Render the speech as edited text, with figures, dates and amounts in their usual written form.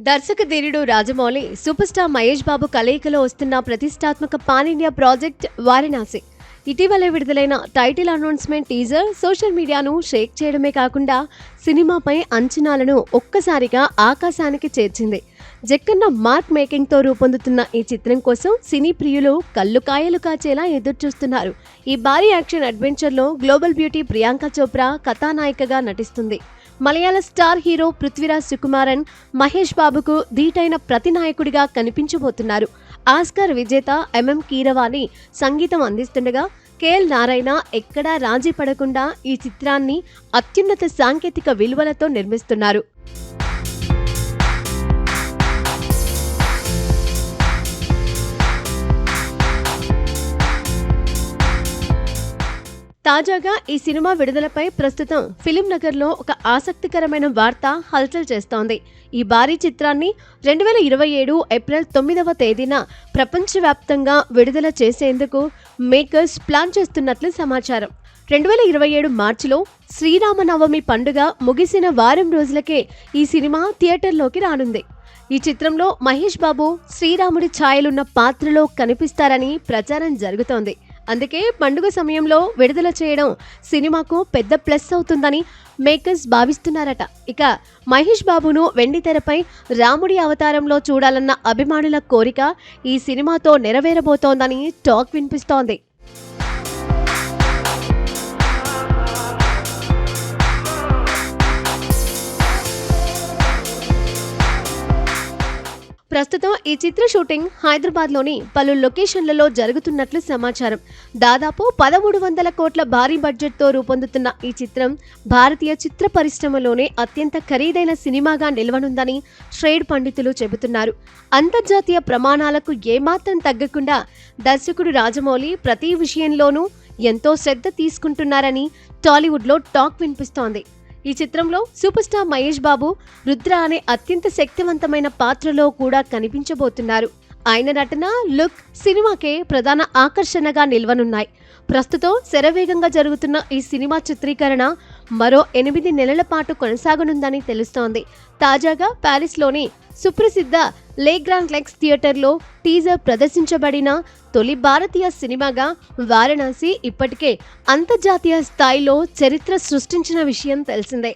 దర్శక ధీరుడు Rajamouli super star Mahesh Babu కలయికలో వస్తున్న ప్రతిష్టాత్మక పాన్ ఇండియా ప్రాజెక్ట్ వారణాసి. ఇటీవల విడుదలైన టైటిల్ అనౌన్స్మెంట్ టీజర్ సోషల్ మీడియాను షేక్ చేయడమే కాకుండా సినిమాపై అంచనాలను ఒక్కసారిగా ఆకాశానికి చేర్చింది. జక్కన్న మార్క్ మేకింగ్తో రూపొందుతున్న ఈ చిత్రం కోసం సినీ ప్రియులు కళ్ళు కాయలు కాచేలా ఎదురుచూస్తున్నారు. ఈ భారీ యాక్షన్ అడ్వెంచర్లో గ్లోబల్ బ్యూటీ ప్రియాంక చోప్రా కథానాయికగా నటిస్తుంది. మలయాళ స్టార్ హీరో పృథ్వీరాజ్ సుకుమారన్ మహేష్ బాబుకు ధీటైన ప్రతినాయకుడిగా కనిపించబోతున్నారు. ఆస్కార్ విజేత ఎంఎం కీరవాణి సంగీతం అందిస్తుండగా కేఎల్ నారాయణ ఎక్కడా రాజీ పడకుండా ఈ చిత్రాన్ని అత్యున్నత సాంకేతిక విలువలతో నిర్మిస్తున్నారు. తాజాగా ఈ సినిమా విడుదలపై ప్రస్తుతం ఫిలిం నగర్లో ఒక ఆసక్తికరమైన వార్త హల్చల్ చేస్తోంది. ఈ భారీ చిత్రాన్ని 2027 ఏప్రిల్ 9వ తేదీన ప్రపంచవ్యాప్తంగా విడుదల చేసేందుకు మేకర్స్ ప్లాన్ చేస్తున్నట్లు సమాచారం. 2027 మార్చిలో శ్రీరామనవమి పండుగ ముగిసిన వారం రోజులకే ఈ సినిమా థియేటర్లోకి రానుంది. ఈ చిత్రంలో మహేష్ బాబు శ్రీరాముడి ఛాయలున్న పాత్రలో కనిపిస్తారని ప్రచారం జరుగుతోంది. అందుకే పండుగ సమయంలో విడుదల చేయడం సినిమాకు పెద్ద ప్లస్ అవుతుందని మేకర్స్ భావిస్తున్నారట. ఇక మహేష్ బాబును వెండితెరపై రాముడి అవతారంలో చూడాలన్న అభిమానుల కోరిక ఈ సినిమాతో నెరవేరబోతోందని టాక్ వినిపిస్తోంది. ప్రస్తుతం ఈ చిత్ర షూటింగ్ హైదరాబాద్లోని పలు లొకేషన్లలో జరుగుతున్నట్లు సమాచారం. దాదాపు 1300 కోట్ల భారీ బడ్జెట్తో రూపొందుతున్న ఈ చిత్రం భారతీయ చిత్ర పరిశ్రమలోనే అత్యంత ఖరీదైన సినిమాగా నిలవనుందని ట్రేడ్ పండితులు చెబుతున్నారు. అంతర్జాతీయ ప్రమాణాలకు ఏమాత్రం తగ్గకుండా దర్శకుడు రాజమౌళి ప్రతి విషయంలోనూ ఎంతో శ్రద్ధ తీసుకుంటున్నారని టాలీవుడ్లో టాక్ వినిపిస్తోంది. ఈ చిత్రంలో సూపర్ స్టార్ మహేష్ బాబు రుద్ర అనే అత్యంత శక్తివంతమైన పాత్రలో కూడా కనిపించబోతున్నారు. ఆయన నటన, లుక్ సినిమాకే ప్రధాన ఆకర్షణగా నిల్వనున్నాయి. ప్రస్తుతం శరవేగంగా జరుగుతున్న ఈ సినిమా చిత్రీకరణ మరో 8 నెలల పాటు కొనసాగనుందని తెలుస్తోంది. తాజాగా ప్యారిస్లోని సుప్రసిద్ధ లే గ్రాండ్ లెక్స్ థియేటర్లో టీజర్ ప్రదర్శించబడిన తొలి భారతీయ సినిమాగా వారణాసి ఇప్పటికే అంతర్జాతీయ స్థాయిలో చరిత్ర సృష్టించిన విషయం తెలిసిందే.